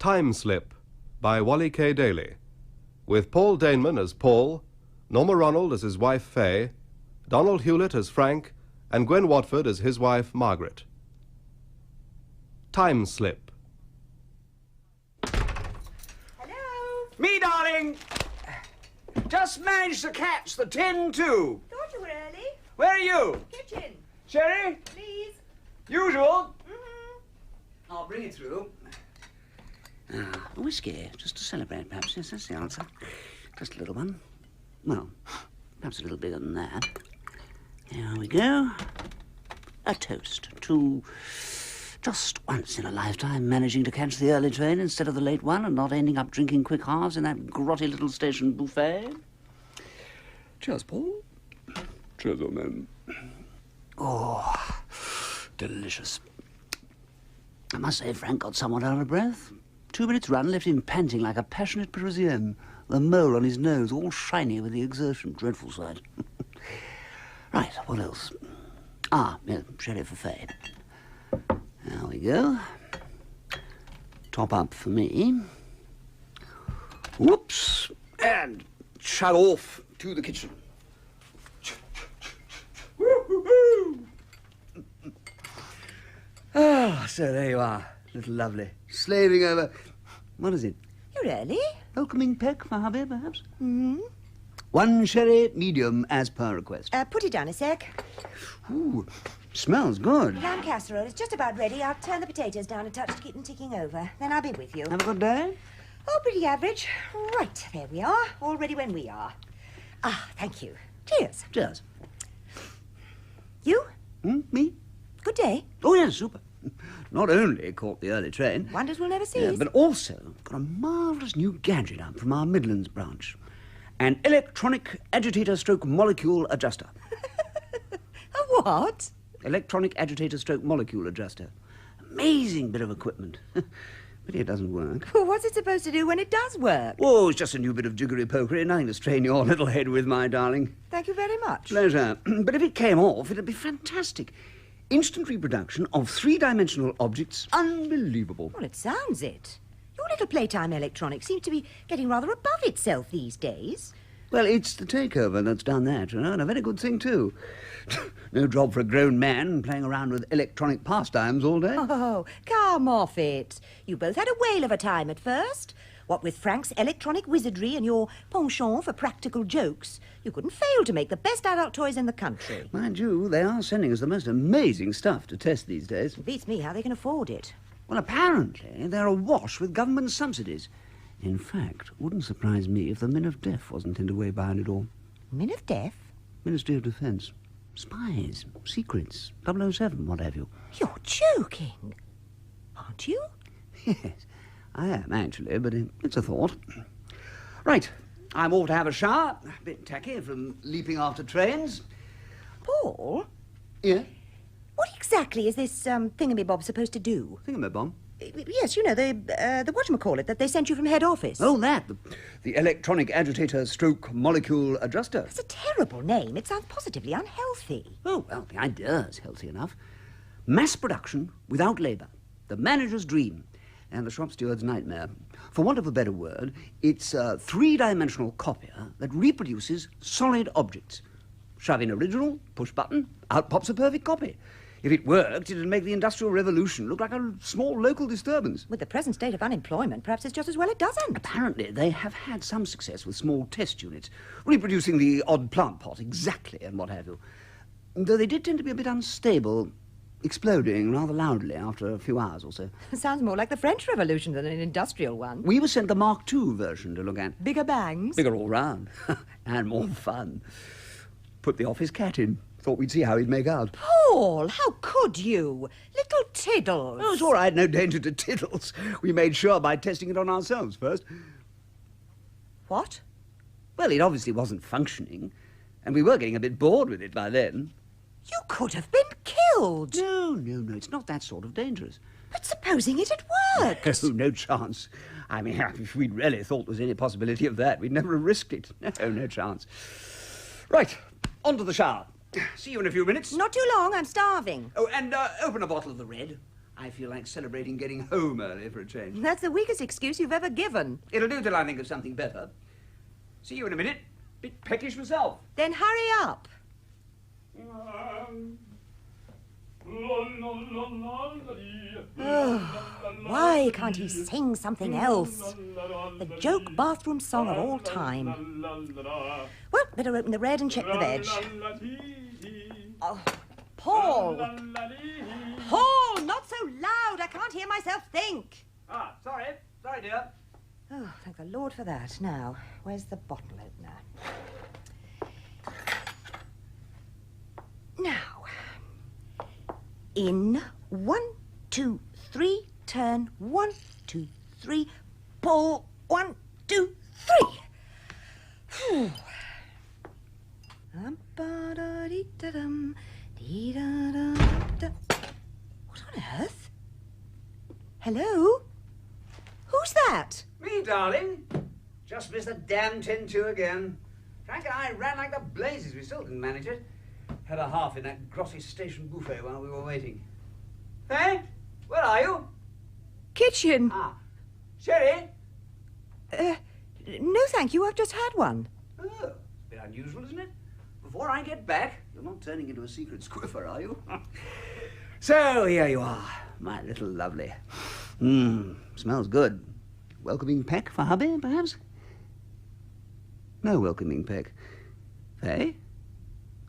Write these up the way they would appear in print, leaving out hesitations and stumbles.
Time Slip by Wally K Daly, with Paul Daneman as Paul, Norma Ronald as his wife Faye, Donald Hewlett as Frank, and Gwen Watford as his wife Margaret. Time Slip. Hello? Me, darling! Just managed to catch the 10-2. Thought you were early. Where are you? Kitchen. Sherry? Please. Usual? Mm-hmm. I'll bring it through. A whiskey, just to celebrate, perhaps. Yes, that's the answer. Just a little one. Well, perhaps a little bigger than that. Here we go. A toast to just once in a lifetime managing to catch the early train instead of the late one and not ending up drinking quick halves in that grotty little station buffet. Cheers, Paul. Cheers, old man. Oh, delicious. I must say Frank got somewhat out of breath. 2 minutes' run left him panting like a passionate Parisienne, the mole on his nose all shiny with the exertion. Dreadful sight. Right, what else? Yeah, sherry for Faye. There we go. Top up for me. Whoops. And chug off to the kitchen. So there you are, little lovely. Slaving over... What is it? You're early? Welcoming peck for hubby, perhaps? Mm-hmm. 1 sherry medium, as per request. Put it down a sec. Ooh, smells good. Lamb casserole is just about ready. I'll turn the potatoes down a touch to keep them ticking over. Then I'll be with you. Have a good day? Oh, pretty average. Right, there we are. All ready when we are. Thank you. Cheers. Cheers. You? Me? Good day. Oh, yes, super. Not only caught the early train... Wonders will never cease. But also got a marvellous new gadget up from our Midlands branch. An electronic agitator-stroke-molecule adjuster. A what? Electronic agitator-stroke-molecule adjuster. Amazing bit of equipment. But it doesn't work. Well, what's it supposed to do when it does work? Oh, it's just a new bit of jiggery-pokery. Nothing to strain your little head with, my darling. Thank you very much. Pleasure. But if it came off, it'd be fantastic. Instant reproduction of 3-dimensional objects. Unbelievable. Well, it sounds it. Your little playtime electronics seems to be getting rather above itself these days. Well, it's the takeover that's done that, you know, and a very good thing, too. No job for a grown man playing around with electronic pastimes all day. Oh, come off it. You both had a whale of a time at first. What with Frank's electronic wizardry and your penchant for practical jokes, you couldn't fail to make the best adult toys in the country. Mind you, they are sending us the most amazing stuff to test these days. It beats me how they can afford it. Well, apparently they're awash with government subsidies. In fact, wouldn't surprise me if the Min of Death wasn't in the way behind it all. Min of Death? Ministry of Defence. Spies, secrets, 007, what have you. You're joking, aren't you? Yes, I am, actually, but it's a thought. Right, I'm off to have a shower. A bit tacky from leaping after trains. Paul? Yeah? What exactly is this thingamabob supposed to do? Thingamabomb? Yes, you know, the whatchamacallit that they sent you from head office. Oh, that. The electronic agitator-stroke-molecule adjuster. That's a terrible name. It sounds positively unhealthy. Oh, well, the idea's healthy enough. Mass production without labour. The manager's dream. And the shop steward's nightmare. For want of a better word, it's a 3-dimensional copier that reproduces solid objects. Shove in original, push button, out pops a perfect copy. If it worked, it'd make the Industrial Revolution look like a small local disturbance. With the present state of unemployment, perhaps it's just as well it doesn't. Apparently, they have had some success with small test units, reproducing the odd plant pot exactly and what have you. Though they did tend to be a bit unstable, exploding rather loudly after a few hours or so. Sounds more like the French Revolution than an industrial one. We were sent the Mark II version to look at. Bigger bangs? Bigger all round. And more fun. Put the office cat in. Thought we'd see how he'd make out. Paul, how could you? Little Tiddles. Oh, it's all right, no danger to Tiddles. We made sure by testing it on ourselves first. What? Well, it obviously wasn't functioning, and we were getting a bit bored with it by then. You could have been killed. No, it's not that sort of dangerous. But supposing it had worked? Oh, no chance. I mean, if we'd really thought there was any possibility of that, we'd never have risked it. No chance. Right, on to the shower. See you in a few minutes. Not too long, I'm starving. Oh, and open a bottle of the red. I feel like celebrating getting home early for a change. That's the weakest excuse you've ever given. It'll do till I think of something better. See you in a minute. Bit peckish myself. Then hurry up. Oh, why can't he sing something else? The joke bathroom song of all time. Well, better open the red and check the veg. Oh, Paul! Paul, not so loud. I can't hear myself think. Ah, sorry. Sorry, dear. Oh, thank the Lord for that. Now, where's the bottle opener? Now, in 1, 2, 3, turn 1, 2, 3, pull 1, 2, 3. Phew. What on earth? Hello? Who's that? Me, darling. Just missed the damn 10-2 again. Frank and I ran like the blazes. We still didn't manage it. Had a half in that grossy station buffet while we were waiting. Faye, where are you? Kitchen. Ah, sherry? No, thank you. I've just had one. Oh, it's a bit unusual, isn't it? Before I get back, you're not turning into a secret squiffer, are you? So, here you are, my little lovely. Smells good. Welcoming peck for hubby, perhaps? No welcoming peck. Faye?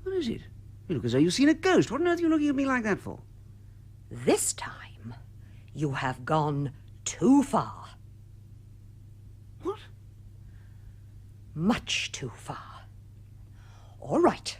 What is it? You look as though you've seen a ghost. What on earth are you looking at me like that for? This time, you have gone too far. What? Much too far. All right.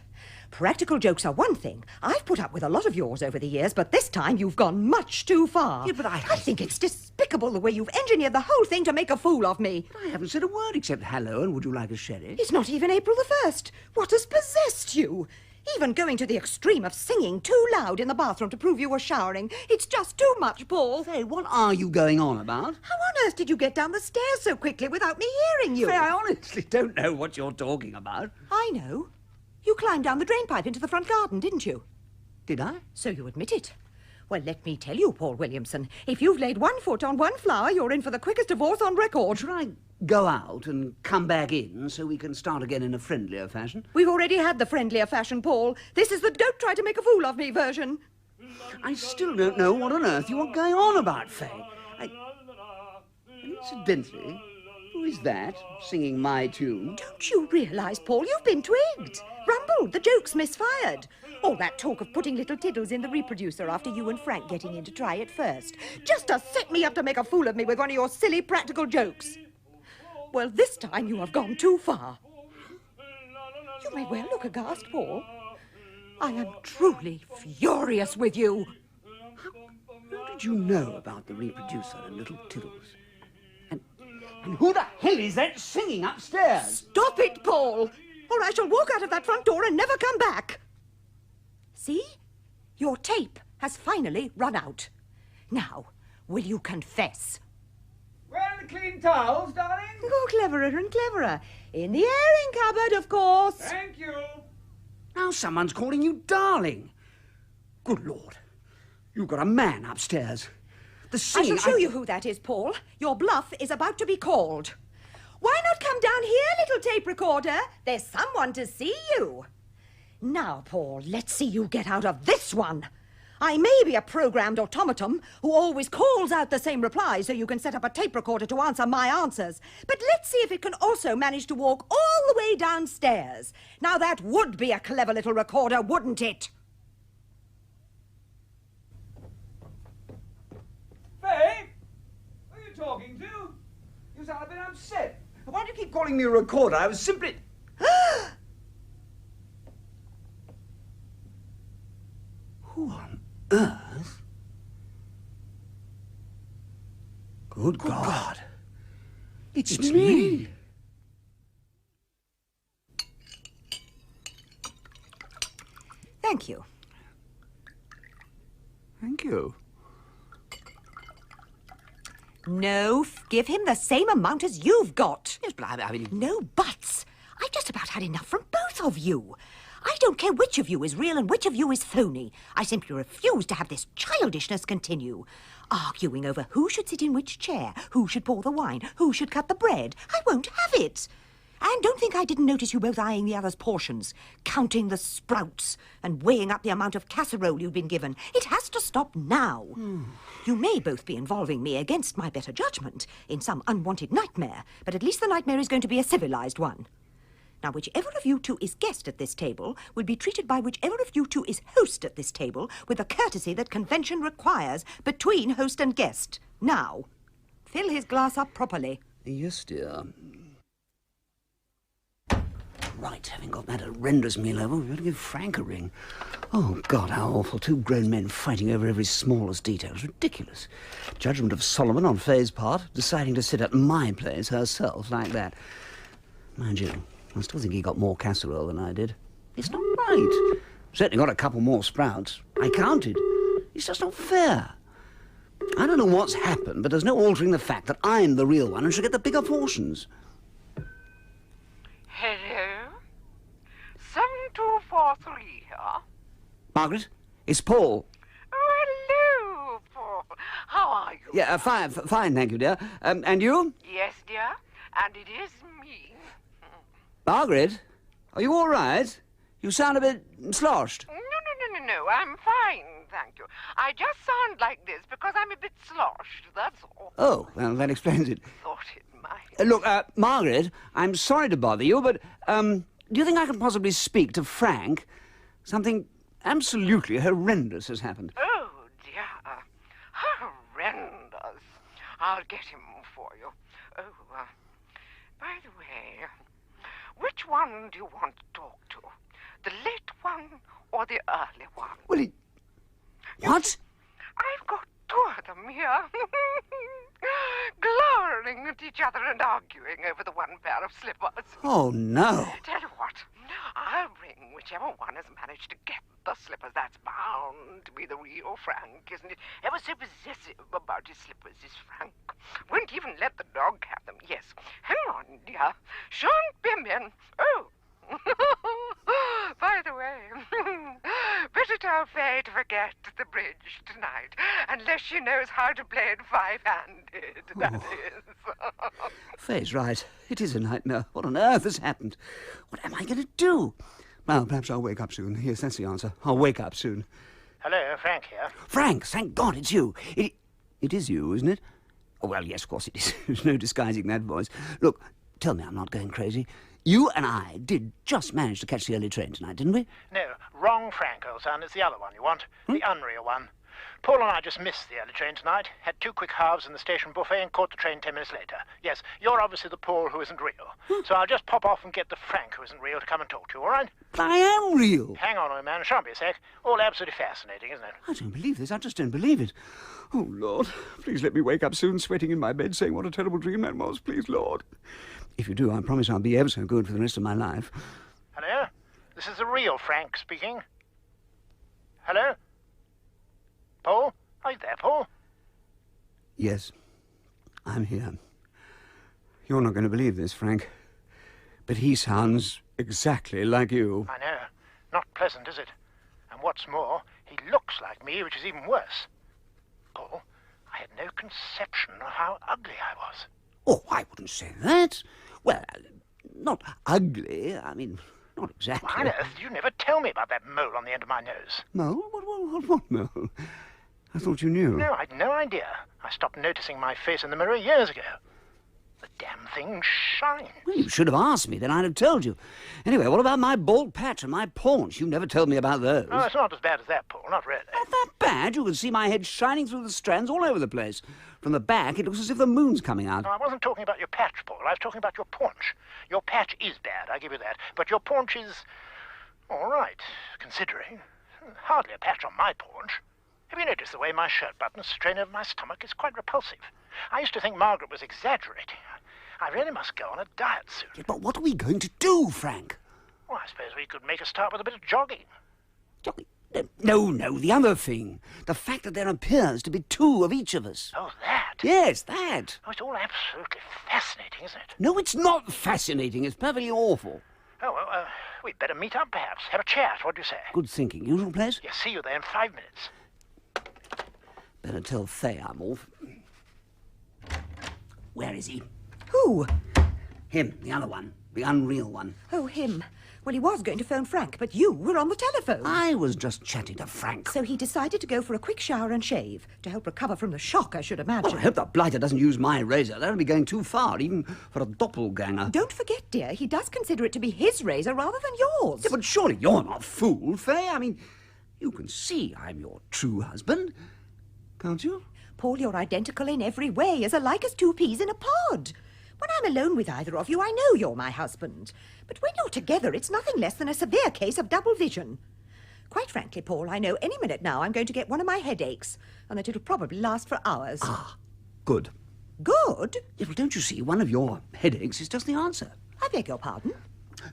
Practical jokes are one thing. I've put up with a lot of yours over the years, but this time you've gone much too far. Yeah, but I think it's despicable the way you've engineered the whole thing to make a fool of me. But I haven't said a word except hello and would you like a sherry? It's not even April the 1st. What has possessed you? Even going to the extreme of singing too loud in the bathroom to prove you were showering. It's just too much, Paul. Faye, what are you going on about? How on earth did you get down the stairs so quickly without me hearing you? Faye, I honestly don't know what you're talking about. I know. You climbed down the drain pipe into the front garden, didn't you? Did I? So you admit it. Well, let me tell you, Paul Williamson, if you've laid one foot on one flower, you're in for the quickest divorce on record. Should I go out and come back in so we can start again in a friendlier fashion? We've already had the friendlier fashion, Paul. This is the don't try to make a fool of me version. I still don't know what on earth you are going on about, Faye. Incidentally, who is that singing my tune? Don't you realise, Paul, you've been twigged. Rumbled, the joke's misfired. All that talk of putting little tiddles in the reproducer after you and Frank getting in to try it first. Just to set me up to make a fool of me with one of your silly practical jokes. Well, this time you have gone too far. You may well look aghast, Paul. I am truly furious with you. How did you know about the reproducer and little tiddles? And who the hell is that singing upstairs? Stop it, Paul, or I shall walk out of that front door and never come back. See? Your tape has finally run out. Now, will you confess? Where are the clean towels, darling? Oh, cleverer and cleverer. In the airing cupboard, of course. Thank you. Now someone's calling you darling. Good Lord. You've got a man upstairs. The singing... I shall show you who that is, Paul. Your bluff is about to be called. Why not come down here, little tape recorder? There's someone to see you. Now, Paul, let's see you get out of this one. I may be a programmed automaton who always calls out the same reply so you can set up a tape recorder to answer my answers. But let's see if it can also manage to walk all the way downstairs. Now, that would be a clever little recorder, wouldn't it? Faye? Who are you talking to? You sound a bit upset. Why do you keep calling me a recorder? I was simply... Who on earth? Good God. It's me. Thank you. Thank you. No, give him the same amount as you've got. Yes, but I mean... No buts. I've just about had enough from both of you. I don't care which of you is real and which of you is phony. I simply refuse to have this childishness continue. Arguing over who should sit in which chair, who should pour the wine, who should cut the bread. I won't have it. And don't think I didn't notice you both eyeing the other's portions, counting the sprouts and weighing up the amount of casserole you've been given. It has to stop now. You may both be involving me against my better judgment in some unwanted nightmare, but at least the nightmare is going to be a civilized one. Now, whichever of you two is guest at this table will be treated by whichever of you two is host at this table with the courtesy that convention requires between host and guest. Now, fill his glass up properly. Yes, dear. Right, having got that horrendous meal over, we've got to give Frank a ring. Oh, God, how awful. Two grown men fighting over every smallest detail. It's ridiculous. Judgment of Solomon on Faye's part, deciding to sit at my place herself like that. Mind you, I still think he got more casserole than I did. It's not right. Certainly got a couple more sprouts. I counted. It's just not fair. I don't know what's happened, but there's no altering the fact that I'm the real one and should get the bigger portions. Hello? 7243 here. Margaret, it's Paul. Oh, hello, Paul. How are you? Yeah, fine, thank you, dear. And you? Yes, dear, and it is me. Margaret, are you all right? You sound a bit sloshed. No, I'm fine, thank you. I just sound like this because I'm a bit sloshed, that's all. Oh, well, that explains it. Thought it might. Look, Margaret, I'm sorry to bother you, but, do you think I can possibly speak to Frank? Something absolutely horrendous has happened. Oh, dear. Horrendous. I'll get him for you. Oh, by the way, which one do you want to talk to? The late one or the early one? Well, what? I've got two of them here. Glowering at each other and arguing over the one pair of slippers. Oh, no. Tell you what, I'll bring whichever one has managed to get the slippers. That's bound to be the real Frank, isn't it? Ever so possessive about his slippers is Frank. Won't even let the dog have them. Yes. Hang on, dear. Shan't be a man. Oh. By the way, better tell Faye to forget the bridge tonight, unless she knows how to play it five-handed, that is. Faye's right. It is a nightmare. What on earth has happened? What am I going to do? Well, perhaps I'll wake up soon. Yes, that's the answer. I'll wake up soon. Hello, Frank here. Frank, thank God it's you. It is you, isn't it? Oh, well, yes, of course it is. There's no disguising that voice. Look, tell me I'm not going crazy. You and I did just manage to catch the early train tonight, didn't we? No, wrong Frank, old son. It's the other one you want. The unreal one. Paul and I just missed the early train tonight, had two quick halves in the station buffet and caught the train 10 minutes later. Yes, you're obviously the Paul who isn't real. So I'll just pop off and get the Frank who isn't real to come and talk to you, all right? I am real. Hang on, old man. It shan't be a sec. All absolutely fascinating, isn't it? I don't believe this. I just don't believe it. Oh, Lord, please let me wake up soon, sweating in my bed, saying what a terrible dream that was. Please, Lord. If you do, I promise I'll be ever so good for the rest of my life. Hello? This is the real Frank speaking. Hello? Paul? Are you there, Paul? Yes, I'm here. You're not going to believe this, Frank, but he sounds exactly like you. I know. Not pleasant, is it? And what's more, he looks like me, which is even worse. Paul, I had no conception of how ugly I was. Oh, I wouldn't say that. Well, not ugly. I mean, not exactly. Why on earth did you never tell me about that mole on the end of my nose? Mole? What mole? I thought you knew. No, I'd no idea. I stopped noticing my face in the mirror years ago. The damn thing shines. Well, you should have asked me, then I'd have told you. Anyway, what about my bald patch and my paunch? You never told me about those. Oh, it's not as bad as that, Paul. Not really. Not that bad. You can see my head shining through the strands all over the place. From the back, it looks as if the moon's coming out. No, I wasn't talking about your patch, Paul. I was talking about your paunch. Your patch is bad, I give you that. But your paunch is all right, considering. Hardly a patch on my paunch. Have you noticed the way my shirt buttons strain over my stomach? It's quite repulsive. I used to think Margaret was exaggerating. I really must go on a diet soon. Yeah, but what are we going to do, Frank? Well, I suppose we could make a start with a bit of jogging. Jogging? No, the other thing. The fact that there appears to be two of each of us. Oh, that? Yes, that. Oh, it's all absolutely fascinating, isn't it? No, it's not fascinating. It's perfectly awful. Oh, We'd better meet up, perhaps. Have a chat. What do you say? Good thinking. Usual place? Yes, see you there in 5 minutes. Better tell Faye I'm off. Where is he? Who? Him, the other one. The unreal one. Oh, him. Well, he was going to phone Frank, but you were on the telephone. I was just chatting to Frank. So he decided to go for a quick shower and shave, to help recover from the shock, I should imagine. Well, I hope the blighter doesn't use my razor. That'll be going too far, even for a doppelganger. Don't forget, dear, he does consider it to be his razor rather than yours. Yeah, but surely you're not fooled, Faye. I mean, you can see I'm your true husband, can't you? Paul, you're identical in every way, as alike as two peas in a pod. When I'm alone with either of you, I know you're my husband. But when you're together, it's nothing less than a severe case of double vision. Quite frankly, Paul, I know any minute now I'm going to get one of my headaches, and that it'll probably last for hours. Ah, good. Good? Yeah, well, don't you see, one of your headaches is just the answer. I beg your pardon?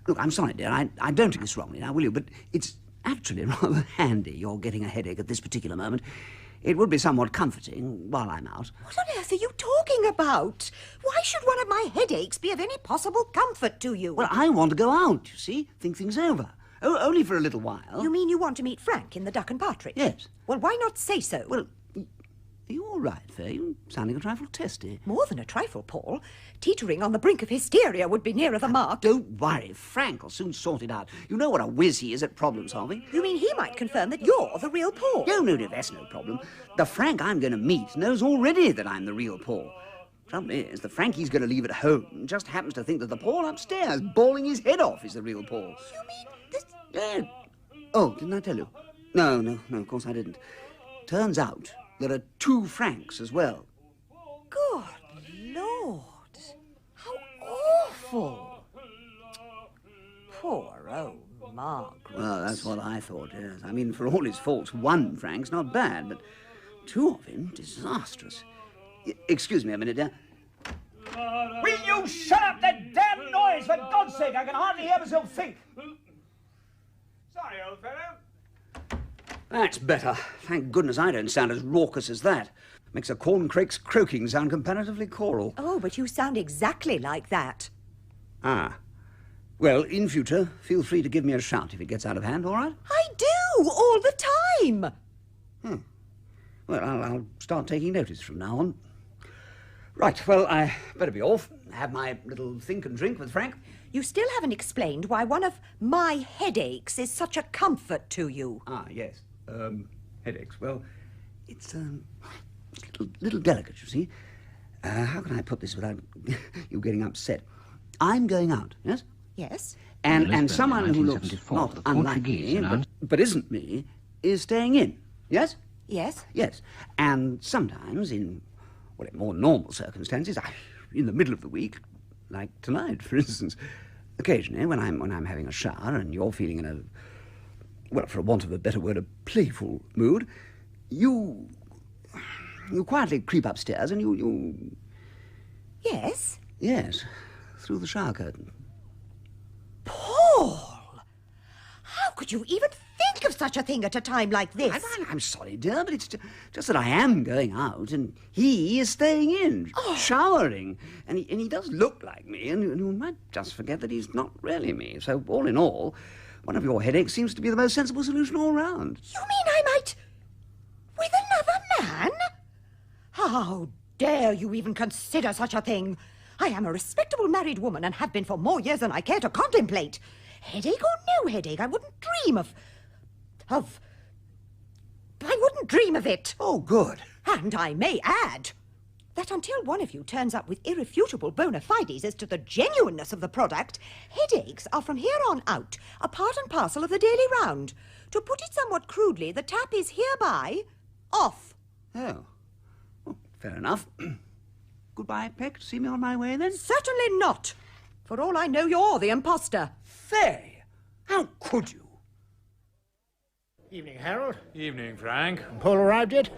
Look, I'm sorry, dear, I don't take this wrongly now, will you? But it's actually rather handy you're getting a headache at this particular moment. It would be somewhat comforting while I'm out. What on earth are you talking about? Why should one of my headaches be of any possible comfort to you? Well, I want to go out, you see, think things over. Oh, only for a little while. You mean you want to meet Frank in the Duck and Partridge? Yes. Well, why not say so? Well, are you all right, Faye? You're sounding a trifle testy. More than a trifle, Paul. Teetering on the brink of hysteria would be nearer the mark. Don't worry, Frank will soon sort it out. You know what a whiz he is at problem-solving. You mean he might confirm that you're the real Paul? No, that's no problem. The Frank I'm going to meet knows already that I'm the real Paul. Trouble is, the Frank he's going to leave at home just happens to think that the Paul upstairs, bawling his head off, is the real Paul. You mean this... Oh, didn't I tell you? No, of course I didn't. Turns out there are two Franks as well. Good Lord. How awful. Poor old Margaret. Well, that's what I thought, yes. I mean, for all his faults, one Frank's not bad, but two of him, disastrous. Excuse me a minute, dear. Will you shut up that damn noise, for God's sake? I can hardly hear myself think. Sorry, old fellow. That's better. Thank goodness I don't sound as raucous as that. Makes a corncrake's croaking sound comparatively choral. Oh, but you sound exactly like that. Ah. Well, in future, feel free to give me a shout if it gets out of hand, all right? I do, all the time. Well, I'll start taking notice from now on. Right, well, I better be off. Have my little think and drink with Frank. You still haven't explained why one of my headaches is such a comfort to you. Ah, yes. Headaches. Well, it's a little delicate, you see. How can I put this without you getting upset? I'm going out, yes? Yes? And someone who looks not unlike me, but isn't me, is staying in, yes? Yes? Yes. And sometimes, in more normal circumstances, in the middle of the week, like tonight, for instance, occasionally when I'm having a shower and you're feeling in a, well, for want of a better word, a playful mood, you quietly creep upstairs and you... Yes? Yes, through the shower curtain. Paul! How could you even think of such a thing at a time like this? I'm sorry, dear, but it's just that I am going out and he is staying in, showering. And he does look like me, and you might just forget that he's not really me. So, all in all, one of your headaches seems to be the most sensible solution all round. You mean I might... with another man? How dare you even consider such a thing? I am a respectable married woman and have been for more years than I care to contemplate. Headache or no headache, I wouldn't dream of... I wouldn't dream of it. Oh, good. And I may add that until one of you turns up with irrefutable bona fides as to the genuineness of the product, headaches are from here on out a part and parcel of the daily round. To put it somewhat crudely, the tap is hereby off. Oh. Well, fair enough. Goodbye, Peck. See me on my way, then? Certainly not. For all I know, you're the imposter. Faye! How could you? Evening, Harold. Evening, Frank. Paul arrived yet?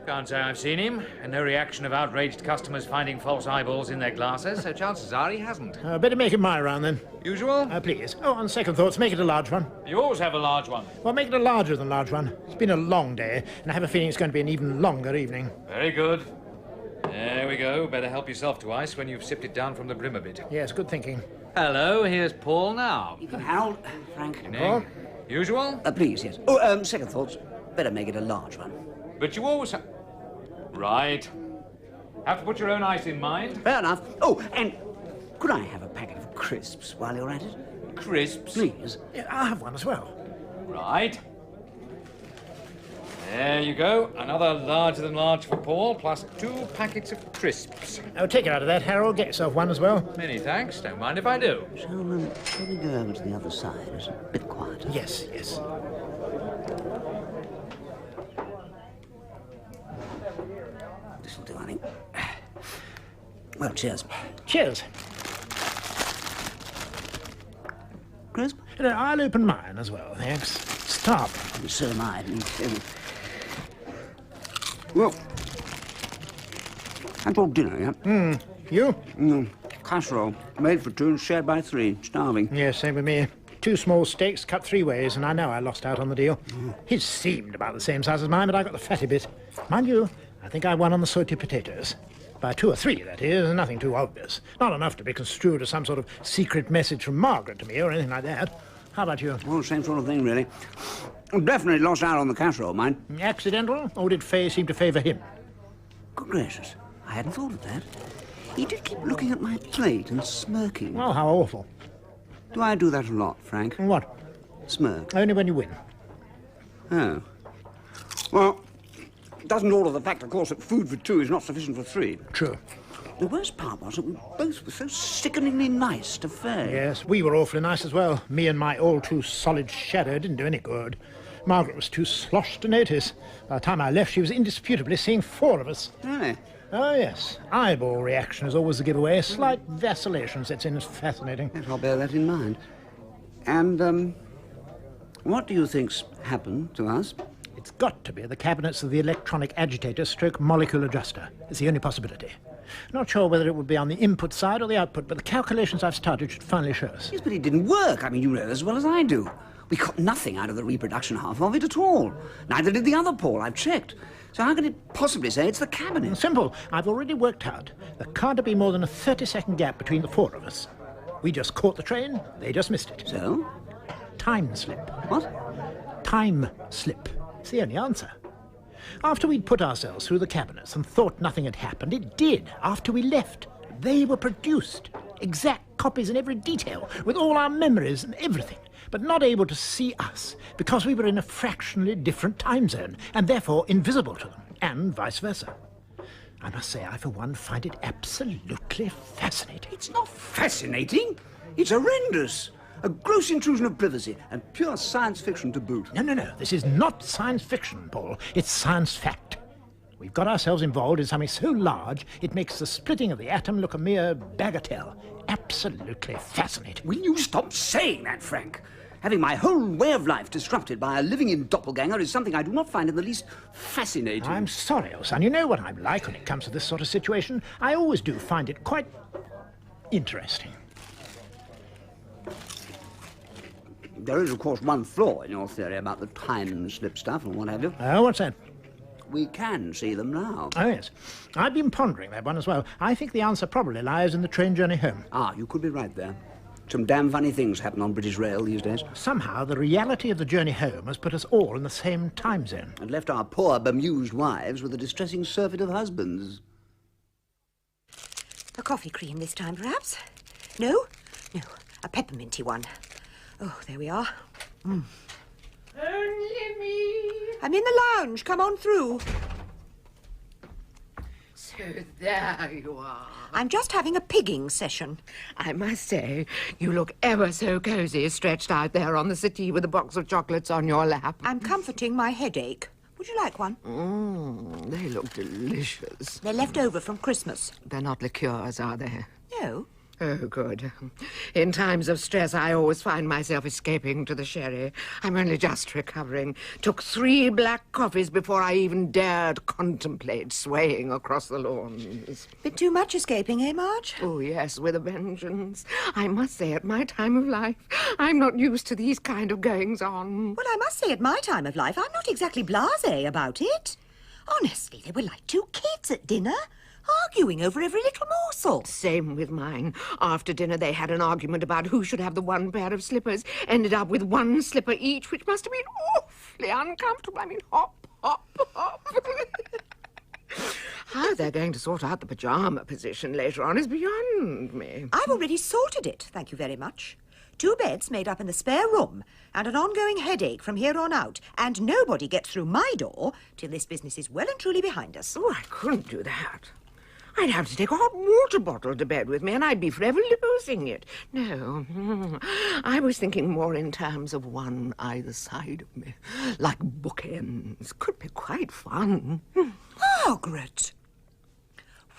Can't say I've seen him, and no reaction of outraged customers finding false eyeballs in their glasses, so chances are he hasn't. Better make it my round, then. Usual? Please. Oh, on second thoughts, make it a large one. You always have a large one. Well, make it a larger than large one. It's been a long day, and I have a feeling it's going to be an even longer evening. Very good. There we go. Better help yourself to ice when you've sipped it down from the brim a bit. Yes, good thinking. Hello, here's Paul now. Harold, Frank. Evening. Usual? Please, yes. Oh, second thoughts. Better make it a large one. But you always... Right. Have to put your own ice in mind. Fair enough. Oh, and could I have a packet of crisps while you're at it? Crisps? Please. Yeah, I'll have one as well. Right. There you go. Another larger than large for Paul, plus 2 packets of crisps. Oh, take it out of that, Harold. Get yourself one as well. Many thanks. Don't mind if I do. Shall we go over to the other side? It's a bit quieter. Yes, yes. This'll do, I think. Well, cheers. Cheers. Crisp? I'll open mine as well, thanks. Stop. So am I. Well, that's all dinner, yeah? You? Casserole, made for 2 and shared by 3. Starving. Yes, same with me. 2 small steaks cut 3 ways, and I know I lost out on the deal. His seemed about the same size as mine, but I got the fatty bit. Mind you, I think I won on the salty potatoes. By 2 or 3, that is, nothing too obvious. Not enough to be construed as some sort of secret message from Margaret to me or anything like that. How about you? Well, same sort of thing, really. Definitely lost out on the casserole, mine. Accidental, or did Faye seem to favour him? Good gracious, I hadn't thought of that. He did keep looking at my plate and smirking. Well, how awful. Do I do that a lot, Frank? What? Smirk. Only when you win. Oh. Well, doesn't alter the fact, of course, that food for 2 is not sufficient for 3. True. The worst part was that we both were so sickeningly nice to Faye. Yes, we were awfully nice as well. Me and my all-too-solid shadow didn't do any good. Margaret was too sloshed to notice. By the time I left, she was indisputably seeing 4 of us. Really? Oh, yes. Eyeball reaction is always the giveaway. Slight vacillation sets in. It's fascinating. Yes, I'll bear that in mind. And, what do you think's happened to us? It's got to be the cabinets of the electronic agitator stroke molecule adjuster. It's the only possibility. Not sure whether it would be on the input side or the output, but the calculations I've started should finally show us. Yes, but it didn't work. I mean, you know as well as I do. We got nothing out of the reproduction half of it at all. Neither did the other Paul. I've checked. So how can it possibly say it's the cabinet? Simple. I've already worked out. There can't be more than a 30-second gap between the 4 of us. We just caught the train, they just missed it. So? Time slip. What? Time slip. It's the only answer. After we'd put ourselves through the cabinets and thought nothing had happened, it did. After we left, they were produced. Exact copies in every detail, with all our memories and everything, but not able to see us, because we were in a fractionally different time zone, and therefore invisible to them, and vice versa. I must say, I, for one, find it absolutely fascinating. It's not fascinating. It's horrendous. A gross intrusion of privacy, and pure science fiction to boot. No. This is not science fiction, Paul. It's science fact. We've got ourselves involved in something so large, it makes the splitting of the atom look a mere bagatelle. Absolutely fascinating. Will you stop saying that, Frank? Having my whole way of life disrupted by a living-in doppelganger is something I do not find in the least fascinating. I'm sorry, old son. You know what I'm like when it comes to this sort of situation. I always do find it quite interesting. There is, of course, one flaw in your theory about the time slip stuff and what have you. Oh, what's that? We can see them now. Oh, yes. I've been pondering that one as well. I think the answer probably lies in the train journey home. Ah, you could be right there. Some damn funny things happen on British Rail these days. Somehow, the reality of the journey home has put us all in the same time zone. And left our poor, bemused wives with a distressing surfeit of husbands. A coffee cream this time, perhaps? No? No, a pepperminty one. Oh, there we are. Only me. I'm in the lounge. Come on through. So there you are. I'm just having a pigging session. I must say, you look ever so cosy stretched out there on the settee with a box of chocolates on your lap. I'm comforting my headache. Would you like one? They look delicious. They're left over from Christmas. They're not liqueurs, are they? No. Oh, good. In times of stress, I always find myself escaping to the sherry. I'm only just recovering. Took 3 black coffees before I even dared contemplate swaying across the lawns. Bit too much escaping, eh, Marge? Oh, yes, with a vengeance. I must say, at my time of life, I'm not used to these kind of goings-on. Well, I must say, at my time of life, I'm not exactly blasé about it. Honestly, they were like 2 kids at dinner. arguing over every little morsel. Same with mine. After dinner, they had an argument about who should have the one pair of slippers. Ended up with one slipper each, which must have been awfully uncomfortable. I mean, hop, hop, hop. How they're going to sort out the pyjama position later on is beyond me. I've already sorted it, thank you very much. 2 beds made up in the spare room, and an ongoing headache from here on out, and nobody gets through my door till this business is well and truly behind us. Oh, I couldn't do that. I'd have to take a hot water bottle to bed with me, and I'd be forever losing it. No, I was thinking more in terms of one either side of me, like bookends. Could be quite fun. Margaret,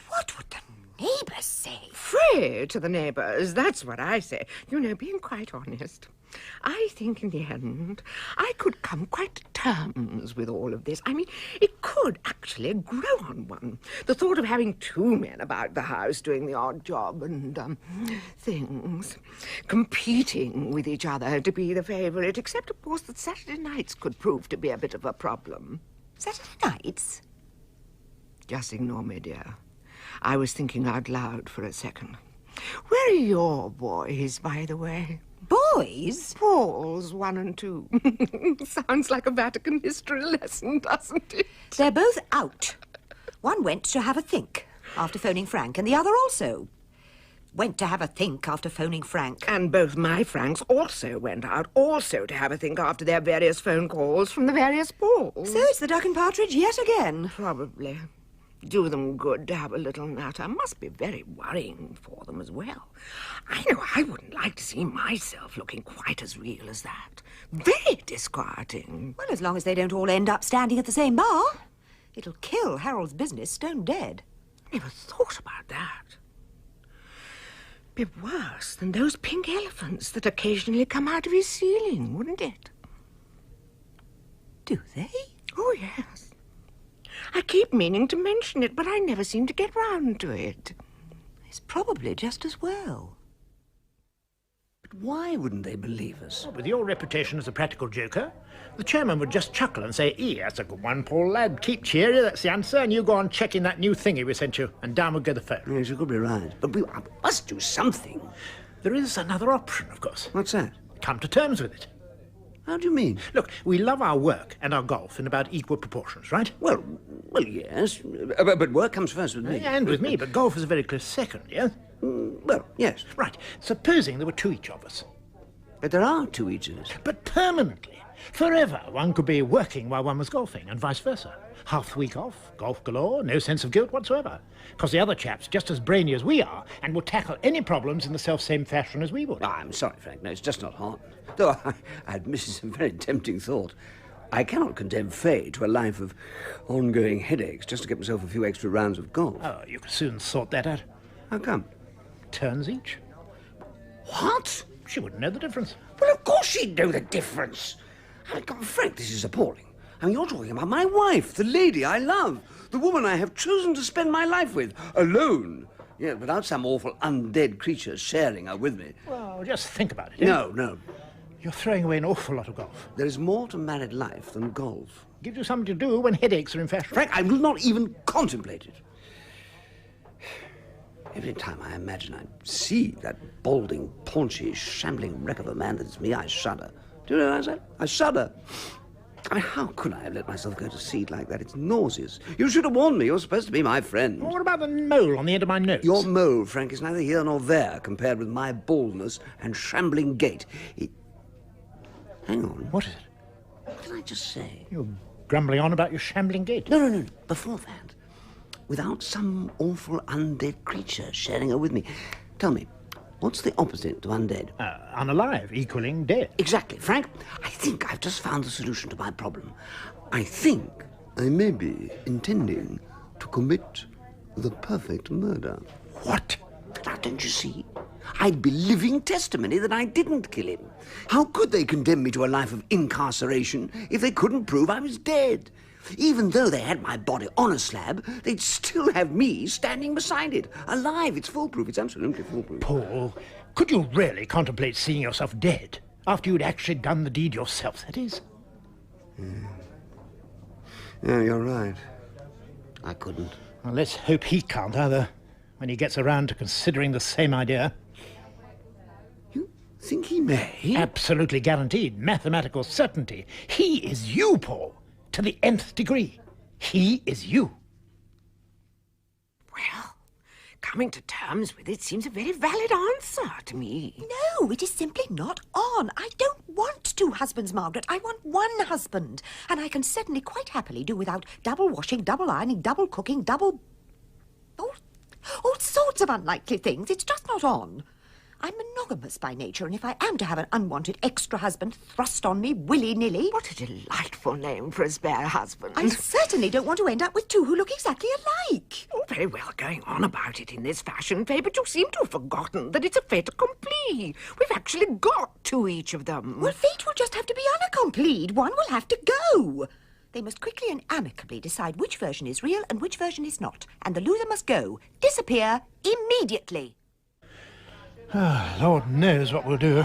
what would the neighbours say? Free to the neighbours, that's what I say. You know, being quite honest, I think in the end I could come quite to terms with all of this. I mean, it could actually grow on one. The thought of having 2 men about the house doing the odd job and things, competing with each other to be the favourite, except, of course, that Saturday nights could prove to be a bit of a problem. Saturday nights? Just ignore me, dear. I was thinking out loud for a second. Where are your boys, by the way? Boys? Paul's 1 and 2. Sounds like a Vatican history lesson, doesn't it? They're both out. One went to have a think after phoning Frank, and the other also went to have a think after phoning Frank. And both my Franks also went out, also to have a think after their various phone calls from the various Pauls. So it's the duck and partridge yet again. Probably. Do them good to have a little natter. Must be very worrying for them as well. I know I wouldn't like to see myself looking quite as real as that. Very disquieting. Well, as long as they don't all end up standing at the same bar. It'll kill Harold's business stone dead. Never thought about that. Be worse than those pink elephants that occasionally come out of his ceiling, wouldn't it? Do they? Oh, yes. I keep meaning to mention it, but I never seem to get round to it. It's probably just as well. But why wouldn't they believe us? With your reputation as a practical joker, the chairman would just chuckle and say, that's a good one, Paul lad. Keep cheery, that's the answer, and you go on checking that new thingy we sent you, and down would go the phone. Yes, you could be right. But we must do something. There is another option, of course. What's that? Come to terms with it. How do you mean? Look, we love our work and our golf in about equal proportions, right? Well, yes. But work comes first with me. And with me, but golf is a very close second, yes? Well, yes. Right. Supposing there were 2 each of us. But there are 2 each of us. But permanently. Forever. One could be working while one was golfing, and vice versa. Half the week off, golf galore, no sense of guilt whatsoever. Because the other chap's just as brainy as we are, and will tackle any problems in the self-same fashion as we would. Oh, I'm sorry, Frank. No, it's just not hot. Though I admit it's a very tempting thought. I cannot condemn Faye to a life of ongoing headaches just to get myself a few extra rounds of golf. Oh, you could soon sort that out. How come? Turns each. What? She wouldn't know the difference. Well, of course she'd know the difference. I mean, God, Frank, this is appalling. I mean, you're talking about my wife, the lady I love, the woman I have chosen to spend my life with, alone. Yeah, without some awful undead creature sharing her with me. Well, just think about it. No. You're throwing away an awful lot of golf. There is more to married life than golf. Gives you something to do when headaches are in fashion. Frank, I will not even contemplate it. Every time I imagine I see that balding, paunchy, shambling wreck of a man that is me, I shudder. Do you realize that? I shudder. I mean, how could I have let myself go to seed like that? It's nauseous. You should have warned me. You're supposed to be my friend. What about the mole on the end of my nose? Your mole, Frank, is neither here nor there compared with my baldness and shambling gait. Hang on. What is it? What did I just say? You're grumbling on about your shambling gait. No. Before that, without some awful undead creature sharing her with me. Tell me, what's the opposite to undead? Unalive, equaling dead. Exactly. Frank, I think I've just found the solution to my problem. I think I may be intending to commit the perfect murder. What? Now, don't you see? I'd be living testimony that I didn't kill him. How could they condemn me to a life of incarceration if they couldn't prove I was dead? Even though they had my body on a slab, they'd still have me standing beside it. Alive. It's foolproof. It's absolutely foolproof. Paul, could you really contemplate seeing yourself dead after you'd actually done the deed yourself, that is? Yeah, you're right. I couldn't. Well, let's hope he can't either, when he gets around to considering the same idea. You think he may? Absolutely guaranteed. Mathematical certainty. He is you, Paul, to the nth degree. He is you. Well, coming to terms with it seems a very valid answer to me. No, it is simply not on. I don't want two husbands, Margaret. I want one husband. And I can certainly quite happily do without double washing, double ironing, double cooking, double... all sorts of unlikely things. It's just not on. I'm monogamous by nature, and if I am to have an unwanted extra husband thrust on me willy-nilly... What a delightful name for a spare husband. I certainly don't want to end up with two who look exactly alike. All very well going on about it in this fashion, Faye, but you seem to have forgotten that it's a fait accompli. We've actually got two each of them. Well, fate will just have to be unaccomplished. One will have to go. They must quickly and amicably decide which version is real and which version is not. And the loser must go. Disappear immediately. Ah, Lord knows what we'll do.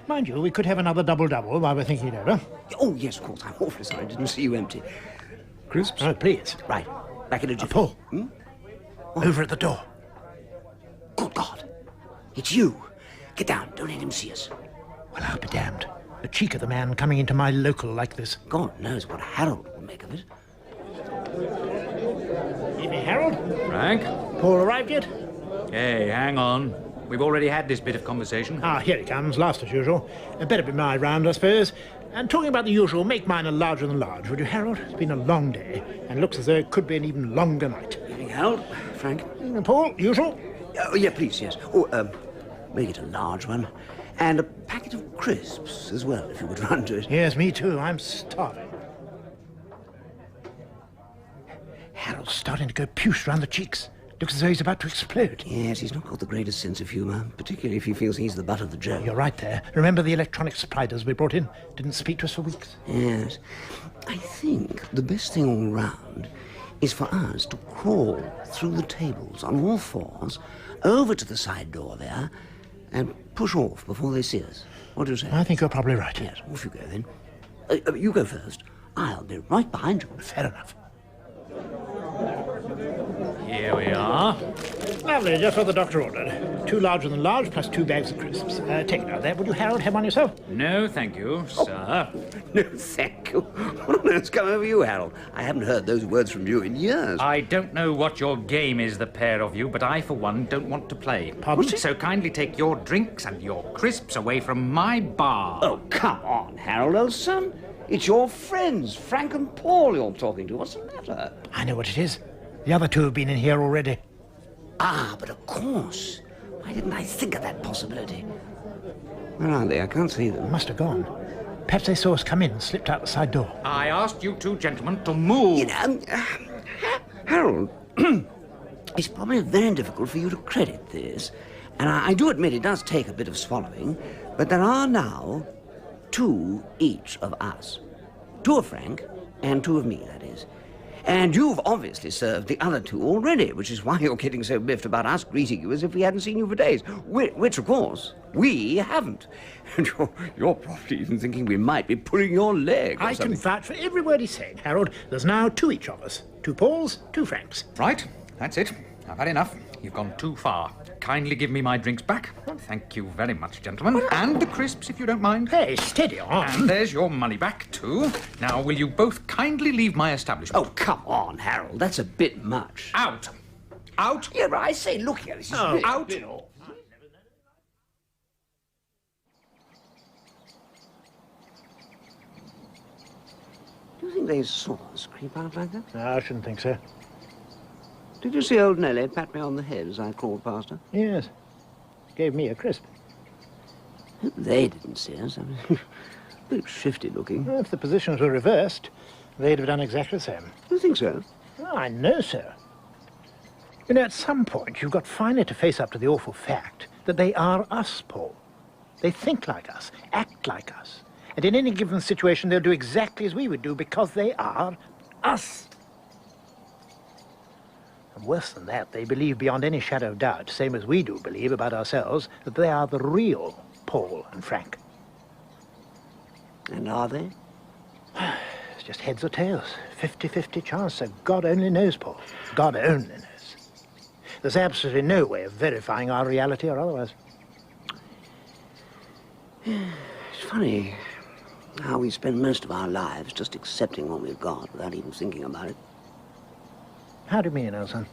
Mind you, we could have another double-double while we're thinking it over. Oh, yes, of course. I'm awfully sorry. I didn't see you empty. Crisps? Oh, please. Right. Back in a jiffy. Paul. Over at the door. Good God. It's you. Get down. Don't let him see us. Well, I'll be damned. The cheek of the man coming into my local like this. God knows what Harold will make of it. Evening, Harold. Frank? Paul arrived yet? Hey, hang on. We've already had this bit of conversation. Ah, here he comes, last as usual. Better be my round, I suppose. And talking about the usual, make mine a larger than large, would you, Harold? It's been a long day, and looks as though it could be an even longer night. Evening, Harold. Frank. Evening, Paul. Usual? Oh, yeah, please, yes. Oh, make it a large one. And a packet of crisps as well, if you would run to it. Yes, me too. I'm starving. Harold's starting to go puce round the cheeks. Looks as though he's about to explode. Yes, he's not got the greatest sense of humour, particularly if he feels he's the butt of the joke. You're right there. Remember the electronic spiders we brought in? Didn't speak to us for weeks. Yes. I think the best thing all round is for us to crawl through the tables on all fours, over to the side door there, and push off before they see us. What do you say? I think you're probably right. Yes, off you go then. You go first. I'll be right behind you. Fair enough. Here we are. Lovely, just what the doctor ordered. 2 larger than large, plus 2 bags of crisps. Take it out there. Would you, Harold, have one yourself? No, thank you, sir. No, thank you. What on earth's come over you, Harold? I haven't heard those words from you in years. I don't know what your game is, the pair of you, but I, for one, don't want to play. Pardon? So kindly take your drinks and your crisps away from my bar. Oh, come on, Harold, old son. It's your friends, Frank and Paul, you're talking to. What's the matter? I know what it is. The other 2 have been in here already. Ah, but of course. Why didn't I think of that possibility? Where are they? I can't see them. Must have gone. Perhaps they saw us come in and slipped out the side door. I asked you two gentlemen to move. You know, Harold, it's probably very difficult for you to credit this. And I do admit it does take a bit of swallowing, but there are now 2 each of us. 2 of Frank, and 2 of me, that is. And you've obviously served the other 2 already, which is why you're getting so miffed about us greeting you as if we hadn't seen you for days. Which, of course, we haven't. And you're probably even thinking we might be pulling your leg or I something. can vouch for every word he's saying, Harold. There's now 2 each of us. 2 Pauls, 2 Franks. Right, that's it. I've had enough. You've gone too far. Kindly give me my drinks back. Thank you very much, gentlemen. And the crisps, if you don't mind. Hey, steady on. And there's your money back, too. Now, will you both kindly leave my establishment? Oh, come on, Harold. That's a bit much. Out! Out! Yeah, but I say, look here, this is really out! a bit off. Do you think they saw us creep out like that? No, I shouldn't think so. Did you see old Nellie pat me on the head as I crawled past her? Yes. Gave me a crisp. They didn't see us. I mean, a bit shifty looking. Well, if the positions were reversed, they'd have done exactly the same. You think so? Oh, I know so. You know, at some point, you've got finally to face up to the awful fact that they are us, Paul. They think like us, act like us. And in any given situation, they'll do exactly as we would do because they are us. And worse than that, they believe beyond any shadow of doubt, same as we do believe about ourselves, that they are the real Paul and Frank. And are they? It's just heads or tails. 50-50 chance, so God only knows, Paul. God only knows. There's absolutely no way of verifying our reality or otherwise. It's funny how we spend most of our lives just accepting what we've got without even thinking about it. How do you mean, Allan?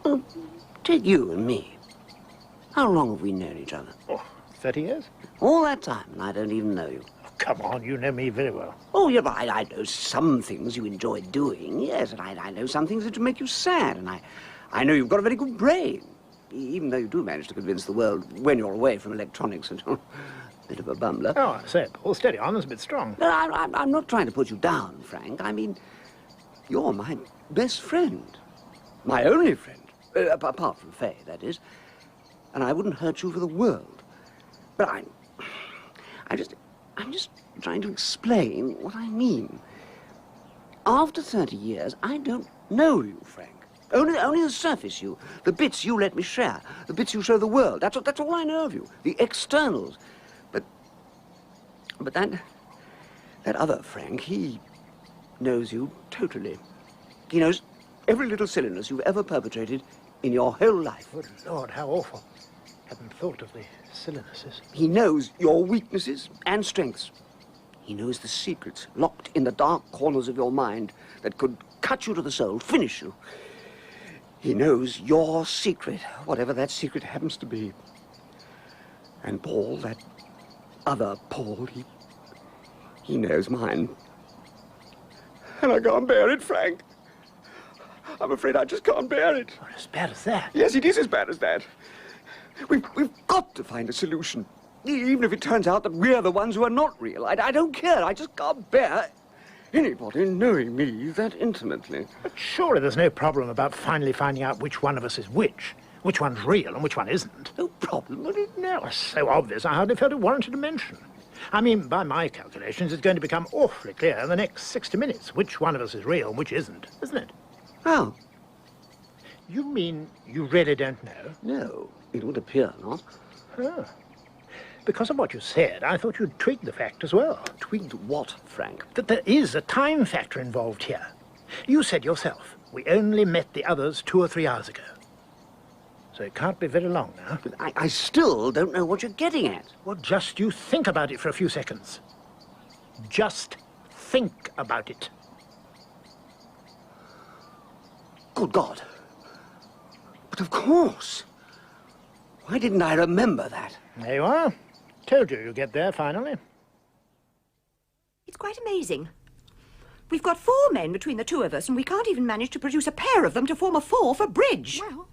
Well, take you and me. How long have we known each other? Oh, 30 years? All that time, and I don't even know you. Oh, come on, you know me very well. Oh, yeah, but I know some things you enjoy doing, yes, and I know some things that make you sad, and I know you've got a very good brain, even though you do manage to convince the world when you're away from electronics that you're a bit of a bumbler. Oh, I say, Paul, steady on, that's a bit strong. No, I'm not trying to put you down, Frank. I mean, you're my best friend. My only friend. Apart from Faye, that is. And I wouldn't hurt you for the world. But I'm just trying to explain what I mean. After 30 years, I don't know you, Frank. Only the surface you, the bits you let me share, the bits you show the world. That's all I know of you, the externals. But that other Frank, he knows you totally. He knows every little silliness you've ever perpetrated in your whole life. Good Lord, how awful. Hadn't thought of the sillinesses. He knows your weaknesses and strengths. He knows the secrets locked in the dark corners of your mind that could cut you to the soul, finish you. He knows your secret, whatever that secret happens to be. And Paul, that other Paul, he knows mine. And I can't bear it, Frank. I'm afraid I just can't bear it. Not as bad as that. Yes, it is as bad as that. We've got to find a solution. Even if it turns out that we're the ones who are not real. I don't care. I just can't bear anybody knowing me that intimately. But surely there's no problem about finally finding out which one of us is which one's real and which one isn't. No problem, but No, it's so obvious I hardly felt it warranted a mention. I mean, by my calculations, it's going to become awfully clear in the next 60 minutes which one of us is real and which isn't it? How? You mean you really don't know? No, it would appear not. Oh. Because of what you said, I thought you'd twigged the fact as well. Twigged what, Frank? That there is a time factor involved here. You said yourself, we only met the others 2 or 3 hours ago. So it can't be very long now. But I still don't know what you're getting at. Well, just you think about it for a few seconds. Just think about it. Good God. But of course. Why didn't I remember that? There you are. Told you you'd get there finally. It's quite amazing. We've got 4 men between the 2 of us, and we can't even manage to produce a pair of them to form a 4 for bridge. Well,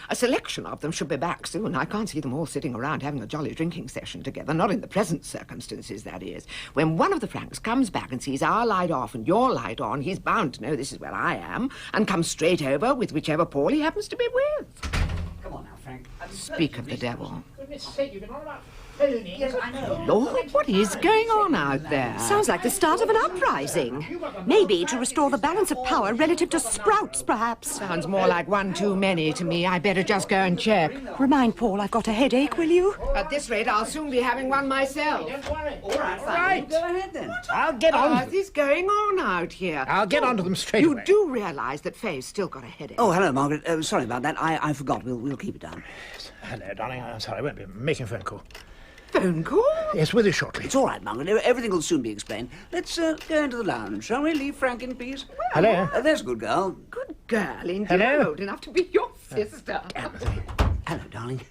a selection of them should be back soon. I can't see them all sitting around having a jolly drinking session together, not in the present circumstances, that is. When one of the Franks comes back and sees our light off and your light on, he's bound to know this is where I am and comes straight over with whichever Paul he happens to be with. Come on now, Frank. Speak of the devil. Goodness sake, you've been on about phoning. Yes, I know. Lord, what is going on out there? Sounds like the start of an uprising. Maybe to restore the balance of power relative to sprouts, perhaps. Sounds more like one too many to me. I better just go and check. Remind Paul I've got a headache, will you? At this rate, I'll soon be having one myself. Don't worry. All right. Go ahead, then. I'll get on. What is going on out here? I'll get onto them straight You away. do realise that Faye's still got a headache. Oh, hello, Margaret. Sorry about that. I forgot. We'll keep it down. Hello, darling. I'm sorry, I won't be making a phone call. Phone call? Yes, with you shortly. It's all right, Margaret. Everything will soon be explained. Let's go into the lounge, shall we? Leave Frank in peace. Hello. There's a good girl. Good girl, indeed. Hello? Old enough to be your sister. Hello, darling.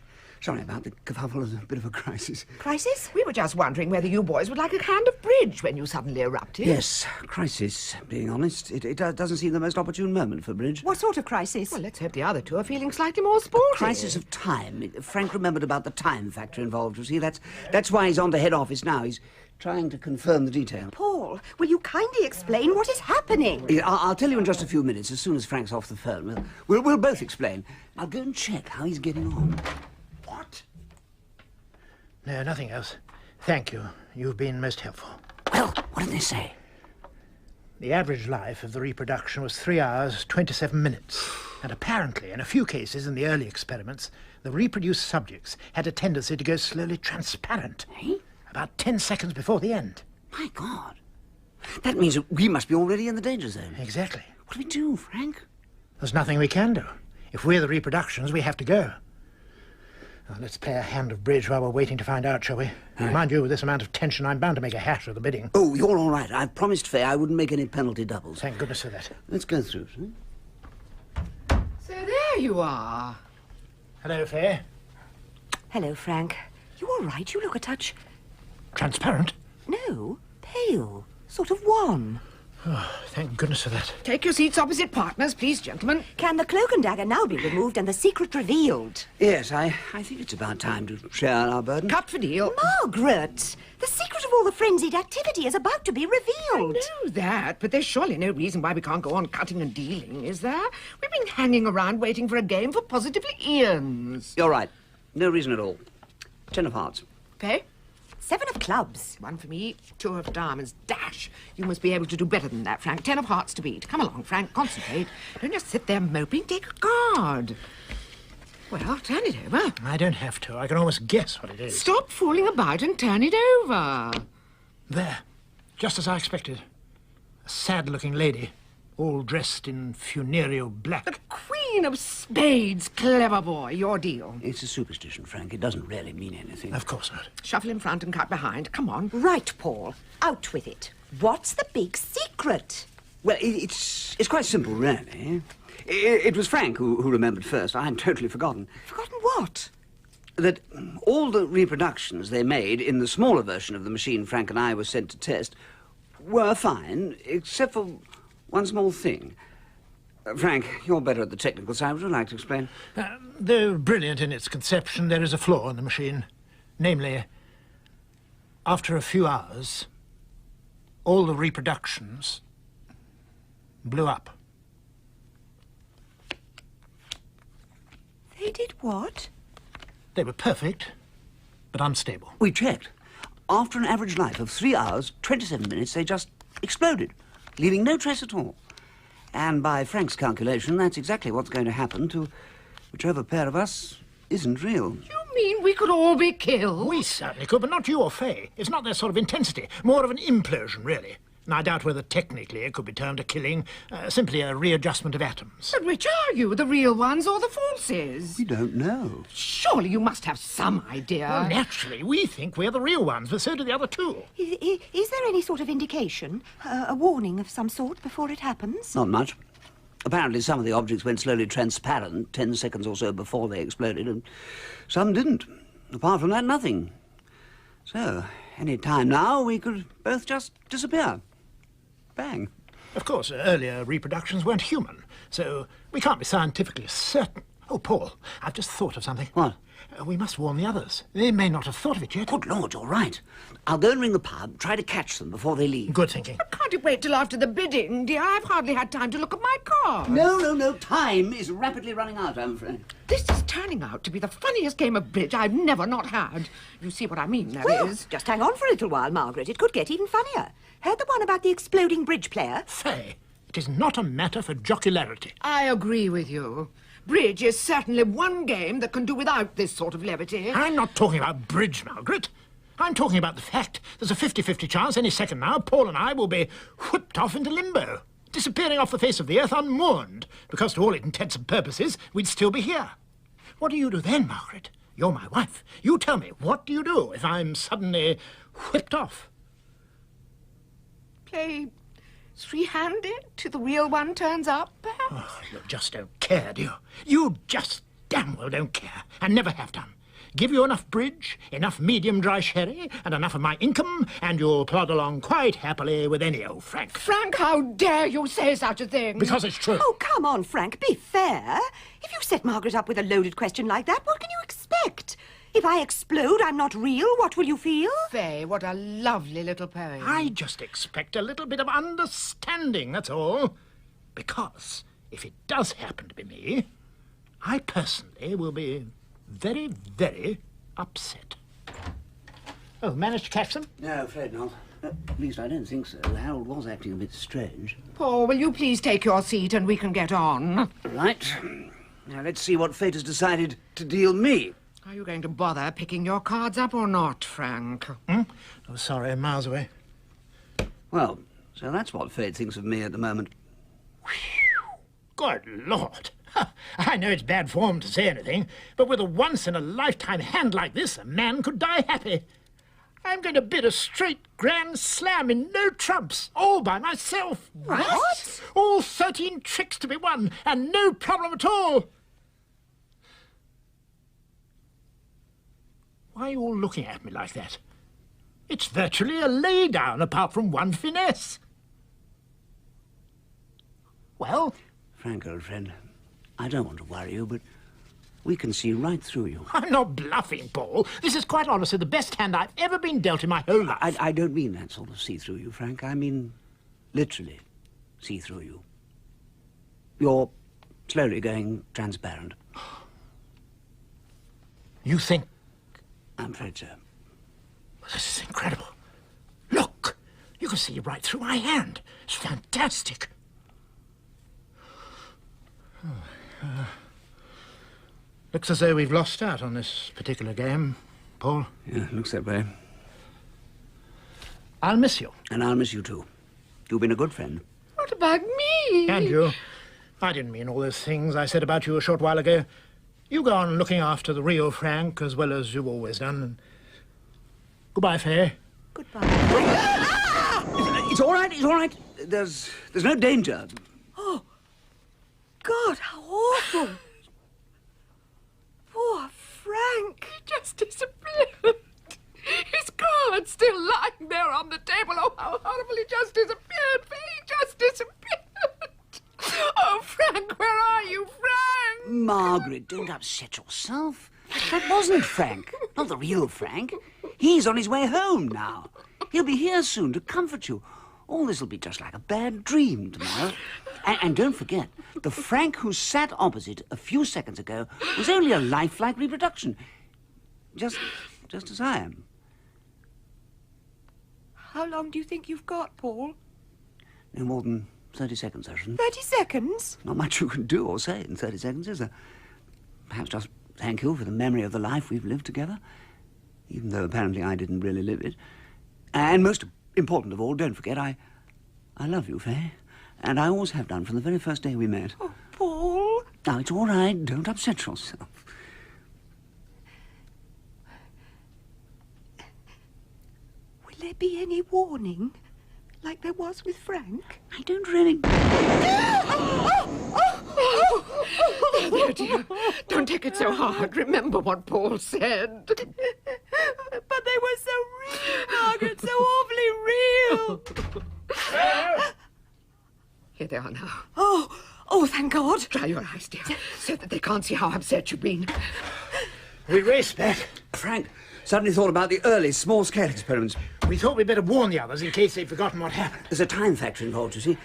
Sorry about the kerfuffle. It's a bit of a crisis. Crisis? We were just wondering whether you boys would like a hand of bridge when you suddenly erupted. Yes, crisis, being honest. It doesn't seem the most opportune moment for bridge. What sort of crisis? Well, let's hope the other 2 are feeling slightly more sporty. Crisis of time. Frank remembered about the time factor involved, you see. That's why he's on to head office now. He's trying to confirm the detail. Paul, will you kindly explain what is happening? I'll tell you in just a few minutes, as soon as Frank's off the phone. We'll both explain. I'll go and check how he's getting on. What? No, nothing else. Thank you. You've been most helpful. Well, what did they say? The average life of the reproduction was 3 hours, 27 minutes. And apparently, in a few cases in the early experiments, the reproduced subjects had a tendency to go slowly transparent. Eh? About 10 seconds before the end. My God. That means that we must be already in the danger zone. Exactly. What do we do, Frank? There's nothing we can do. If we're the reproductions, we have to go. Now, let's play a hand of bridge while we're waiting to find out, shall we? Mind you, with this amount of tension, I'm bound to make a hash of the bidding. Oh, you're all right. I promised Faye I wouldn't make any penalty doubles. Thank goodness for that. Let's go through, shall we? So there you are. Hello, Faye. Hello, Frank. You all right? You look a touch... Transparent? No, pale. Sort of wan. Oh, thank goodness for that. Take your seats opposite partners, please, gentlemen. Can the cloak and dagger now be removed and the secret revealed? Yes, I think it's about time to share our burden. Cut for deal. Margaret! The secret of all the frenzied activity is about to be revealed. I know that, but there's surely no reason why we can't go on cutting and dealing, is there? We've been hanging around waiting for a game for positively eons. You're right. No reason at all. 10 of hearts. Okay? 7 of clubs. 1 for me, 2 of diamonds. Dash! You must be able to do better than that, Frank. 10 of hearts to beat. Come along, Frank. Concentrate. Don't just sit there moping. Take a card. Well, turn it over. I don't have to. I can almost guess what it is. Stop fooling about and turn it over. There. Just as I expected. A sad-looking lady, all dressed in funereal black. The Queen of Spades, clever boy. Your deal. It's a superstition, Frank. It doesn't really mean anything. Of course not. Shuffle in front and cut behind. Come on. Right, Paul. Out with it. What's the big secret? Well, it's quite simple, really. It was Frank who remembered first. I had totally forgotten. Forgotten what? That all the reproductions they made in the smaller version of the machine Frank and I were sent to test were fine, except for one small thing. Frank, you're better at the technical side. Would you like to explain? Though brilliant in its conception, there is a flaw in the machine. Namely, after a few hours, all the reproductions blew up. They did what? They were perfect, but unstable. We checked. After an average life of 3 hours, 27 minutes, they just exploded, leaving no trace at all. And by Frank's calculation, that's exactly what's going to happen to whichever pair of us isn't real. You mean we could all be killed? We certainly could, but not you or Faye. It's not their sort of intensity. More of an implosion, really. And I doubt whether technically it could be termed a killing, simply a readjustment of atoms. But which are you, the real ones or the falses? We don't know. Surely you must have some idea. Well, naturally, we think we're the real ones, but so do the other two. Is there any sort of indication, a warning of some sort before it happens? Not much. Apparently some of the objects went slowly transparent 10 seconds or so before they exploded, and some didn't. Apart from that, nothing. So, any time now, we could both just disappear. Bang. Of course, earlier reproductions weren't human, so we can't be scientifically certain. Oh, Paul, I've just thought of something. What? We must warn the others. They may not have thought of it yet. Good Lord, you're right. I'll go and ring the pub, try to catch them before they leave. Good thinking. Can't it wait till after the bidding, dear? I've hardly had time to look at my card. No. Time is rapidly running out, I'm afraid. This is turning out to be the funniest game of bridge I've never not had. You see what I mean, that Well, is. just hang on for a little while, Margaret. It could get even funnier. Heard the one about the exploding bridge player? Faye, it is not a matter for jocularity. I agree with you. Bridge is certainly one game that can do without this sort of levity. I'm not talking about bridge, Margaret. I'm talking about the fact there's a 50-50 chance any second now Paul and I will be whipped off into limbo, disappearing off the face of the earth unmourned, because to all intents and purposes we'd still be here. What do you do then, Margaret? You're my wife. You tell me, what do you do if I'm suddenly whipped off? Play three-handed till the real one turns up, perhaps? Oh, you just don't care, do you? You just damn well don't care, and never have done. Give you enough bridge, enough medium dry sherry, and enough of my income, and you'll plod along quite happily with any old Frank. Frank, how dare you say such a thing? Because it's true. Oh, come on, Frank, be fair. If you set Margaret up with a loaded question like that, what can you expect? If I explode, I'm not real, what will you feel? Faye, what a lovely little poem. I just expect a little bit of understanding, that's all. Because if it does happen to be me, I personally will be very, very upset. Oh, managed to catch them? No, afraid not. At least I don't think so. Harold was acting a bit strange. Paul, will you please take your seat and we can get on? Right. Now let's see what fate has decided to deal me. Are you going to bother picking your cards up or not, Frank? Oh, sorry, miles away. Well, So that's what Faye thinks of me at the moment. Good Lord. I know it's bad form to say anything, but with a once-in-a-lifetime hand like this, a man could die happy. I'm going to bid a straight grand slam in no trumps, all by myself. What? All 13 tricks to be won, and no problem at all. Why are you all looking at me like that? It's virtually a lay-down, apart from one finesse. Well? Frank, old friend, I don't want to worry you, but we can see right through you. I'm not bluffing, Paul. This is quite honestly the best hand I've ever been dealt in my whole life. I don't mean that sort of see through you, Frank. I mean literally see through you. You're slowly going transparent. You think... I'm afraid so. This is incredible. Look! You can see right through my hand. It's fantastic. Looks as though we've lost out on this particular game, Paul. Yeah, looks that way. I'll miss you. And I'll miss you too. You've been a good friend. What about me? And you. I didn't mean all those things I said about you a short while ago. You go on looking after the real Frank as well as you've always done. And goodbye, Faye. Goodbye. It's all right, it's all right. There's no danger. Oh, God, how awful. Poor Frank. He just disappeared. His card's still lying there on the table. Oh, how horrible. He just disappeared. He just disappeared. Oh, Frank, where are you, Frank? Margaret, don't upset yourself. That wasn't Frank. Not the real Frank. He's on his way home now. He'll be here soon to comfort you. All this will be just like a bad dream tomorrow. And don't forget, the Frank who sat opposite a few seconds ago was only a lifelike reproduction. Just as I am. How long do you think you've got, Paul? No more than 30 seconds, I shouldn't. 30 seconds? Not much you can do or say in 30 seconds, is there? Perhaps just thank you for the memory of the life we've lived together, even though apparently I didn't really live it. And most important of all, don't forget, I love you, Faye. And I always have done from the very first day we met. Oh, Paul. Now, it's all right. Don't upset yourself. Will there be any warning, like there was with Frank? I don't really... There, dear. Don't take it so hard. Remember what Paul said. But they were so real, Margaret, so awfully real. Here they are now. Oh, thank God. Dry your eyes, dear, so that they can't see how upset you've been. We race back. Frank suddenly thought about the early small-scale experiments. We thought we'd better warn the others in case they'd forgotten what happened. There's a time factor involved, you see.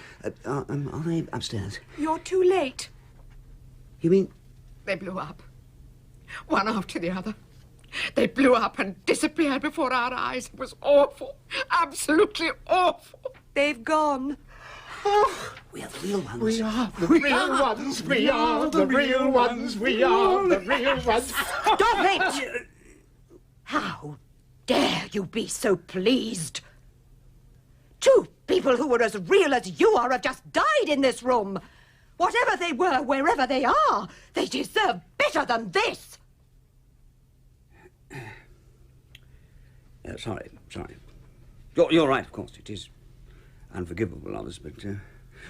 Are they upstairs? You're too late. You mean... They blew up. One after the other. They blew up and disappeared before our eyes. It was awful. Absolutely awful. They've gone. Oh, we are the real ones. We are the real ones. We are the real ones. We are the real ones. Stop it! How dare you be so pleased? Two people who were as real as you are have just died in this room. Whatever they were, wherever they are, they deserve better than this. Sorry. You're right, of course. It is unforgivable of us, but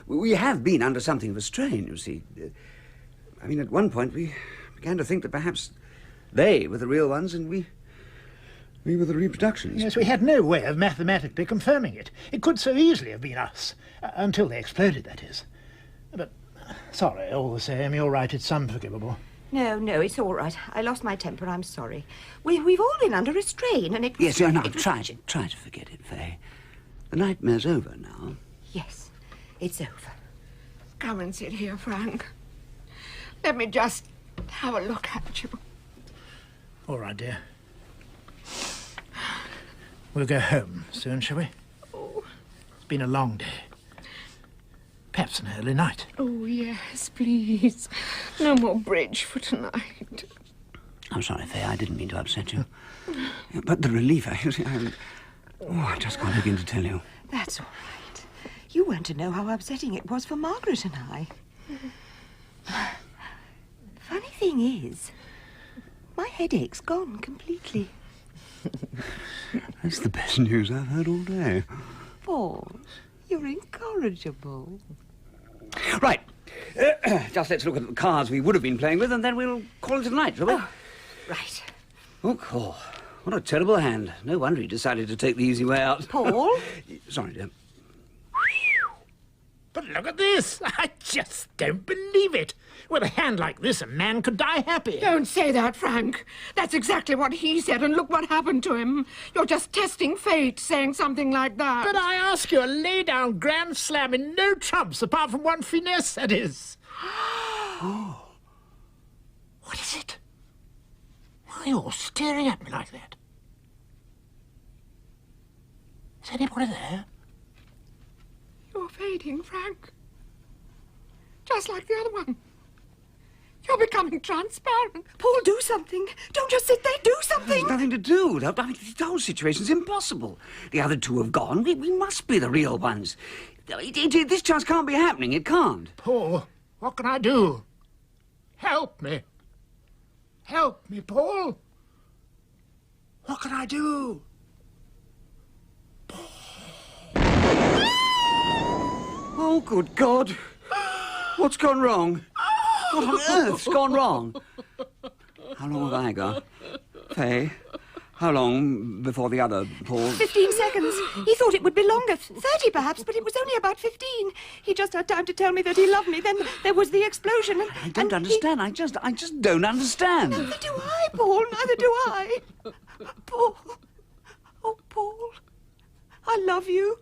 we have been under something of a strain, you see. I mean, at one point we began to think that perhaps they were the real ones and we were the reproductions. Yes, we had no way of mathematically confirming it. It could so easily have been us. Until they exploded, that is. But, sorry, all the same, you're right, it's unforgivable. No, it's all right. I lost my temper, I'm sorry. We've all been under a strain, and it was... Yes, no, try to forget it, Faye. The nightmare's over now. Yes, it's over. Come and sit here, Frank. Let me just have a look at you. All right, dear. We'll go home soon, shall we? Oh. It's been a long day. Perhaps an early night. Oh, yes, please. No more bridge for tonight. I'm sorry, Faye, I didn't mean to upset you. But the relief, I just can't begin to tell you. That's all right. You weren't to know how upsetting it was for Margaret and I. Funny thing is, my headache's gone completely. That's the best news I've heard all day. Paul, you're incorrigible. Right. Just let's look at the cards we would have been playing with, and then we'll call it a night, shall we? Oh, right. Oh, cool. What a terrible hand. No wonder he decided to take the easy way out. Paul? Sorry, dear. But look at this. I just don't believe it. With a hand like this, a man could die happy. Don't say that, Frank. That's exactly what he said, and look what happened to him. You're just testing fate, saying something like that. But I ask you, a lay-down grand slam in no trumps, apart from one finesse, that is. Oh. What is it? Why are you all staring at me like that? Is anybody there? You're fading, Frank. Just like the other one. You're becoming transparent. Paul, do something. Don't just sit there. Do something. There's nothing to do. I mean, the whole situation's impossible. The other two have gone. We must be the real ones. This chance can't be happening. It can't. Paul, what can I do? Help me. Help me, Paul. What can I do? Oh, good God. What's gone wrong? What on earth's gone wrong? How long have I got? Faye, how long before the other, Paul? 15 seconds. He thought it would be longer. 30 perhaps, but it was only about 15. He just had time to tell me that he loved me. Then there was the explosion and... I don't understand. I just don't understand. Neither do I, Paul. Neither do I. Paul. Oh, Paul. I love you.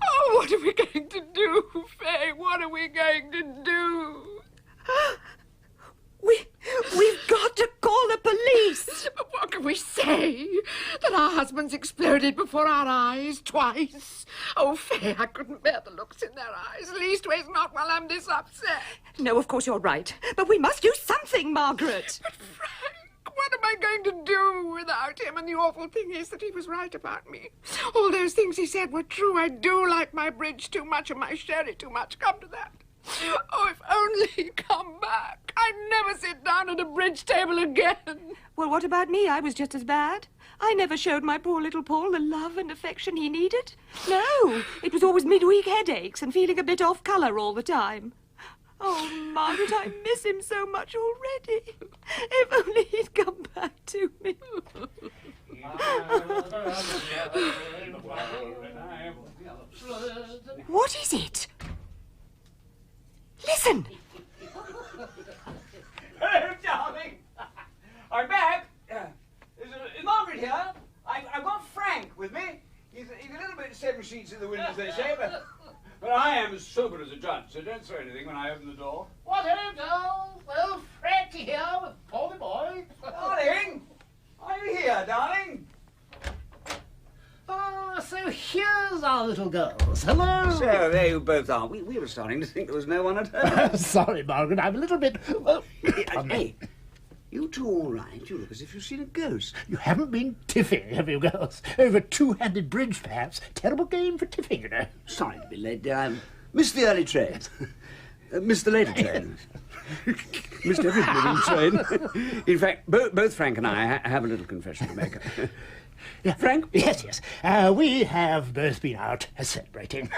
Oh, what are we going to do, Faye? What are we going to do? We've got to call the police. But what can we say? That our husbands exploded before our eyes twice? Oh, Faye, I couldn't bear the looks in their eyes. Leastways not while I'm this upset. No, of course you're right. But we must do something, Margaret. But Frank, what am I going to do without him? And the awful thing is that he was right about me. All those things he said were true. I do like my bridge too much and my sherry too much. Come to that. Oh, if only he'd come back. I'd never sit down at a bridge table again. Well, what about me? I was just as bad. I never showed my poor little Paul the love and affection he needed. No, it was always midweek headaches and feeling a bit off colour all the time. Oh, Margaret, I miss him so much already. If only he'd come back to me. What is it? Listen! Hello, darling. I'm back. Is Margaret here? I've got Frank with me. He's a little bit 7 sheets in the wind, as they say, but I am as sober as a judge, so don't throw anything when I open the door. What ho, girls? Well, Frankie here with Polly boy. Darling! Are you here, darling? Ah, so here's our little girls. Hello. So there you both are. We were starting to think there was no one at home. Sorry, Margaret, I'm a little bit... Hey, you two all right? You look as if you've seen a ghost. You haven't been tiffing, have you, girls? Over two-handed bridge, perhaps. Terrible game for tiffing, you know. Sorry to be late, dear. I missed the early train. Missed the later train. Missed every blooming train. In fact, both Frank and I have a little confession to make. Yeah. Frank? Yes. We have both been out celebrating.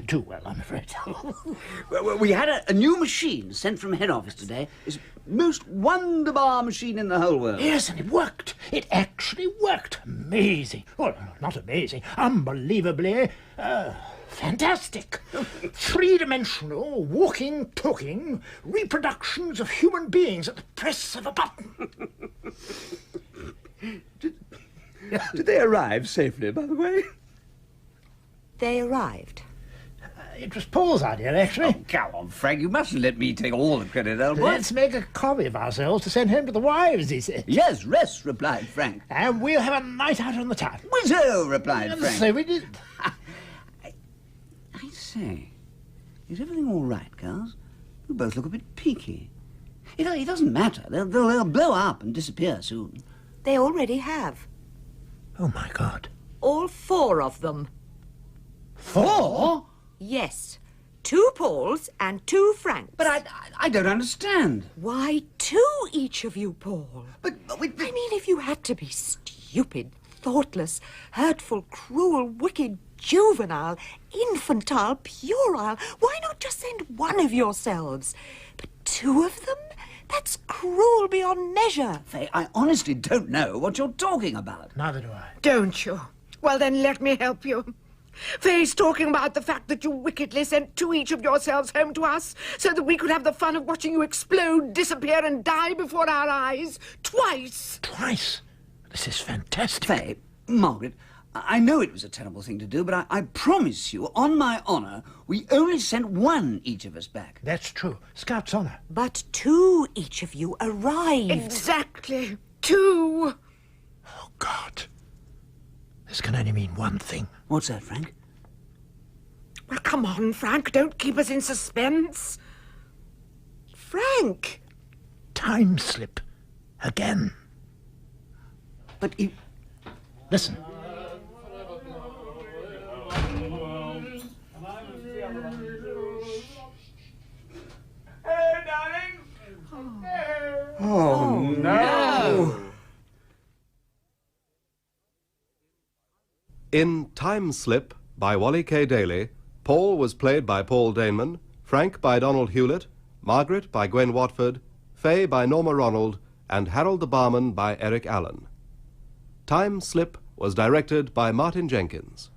Too well, I'm afraid. Well, we had a new machine sent from head office today. It's the most wonderbar machine in the whole world. Yes, and it worked. It actually worked. Amazing. Well, not amazing. Unbelievably fantastic. Three-dimensional, walking, talking reproductions of human beings at the press of a button. Did they arrive safely, by the way? They arrived. It was Paul's idea, actually. Oh, come on, Frank. You mustn't let me take all the credit, old boy. Let's make a copy of ourselves to send home to the wives, he said. Yes, rest, replied Frank. And we'll have a night out on the town. Wizzo, replied And Frank. so we did. I say, is everything all right, girls? You both look a bit peaky. It doesn't matter. They'll blow up and disappear soon. They already have. Oh, my God. all 4 of them. 4? Yes. 2 Pauls and 2 Franks. But I don't understand. Why, 2 each of you, Paul. But we... I mean, if you had to be stupid, thoughtless, hurtful, cruel, wicked, juvenile, infantile, puerile, why not just send 1 of yourselves? But 2 of them? That's cruel beyond measure. Faye, I honestly don't know what you're talking about. Neither do I. Don't you? Well, then let me help you. Faye's talking about the fact that you wickedly sent 2 each of yourselves home to us so that we could have the fun of watching you explode, disappear, and die before our eyes. Twice! Twice? This is fantastic. Faye, Margaret, I know it was a terrible thing to do, but I promise you, on my honour, we only sent 1 each of us back. That's true. Scout's honour. But 2 each of you arrived. Exactly. 2. Oh, God. This can only mean one thing. What's that, Frank? Well, come on, Frank. Don't keep us in suspense. Frank! Time slip. Again. But you... Listen. Hello, darling. Oh, no. In Time Slip by Wally K Daly, Paul was played by Paul Daneman, Frank by Donald Hewlett, Margaret by Gwen Watford, Faye by Norma Ronald, and Harold the Barman by Eric Allan. Time Slip was directed by Martin Jenkins.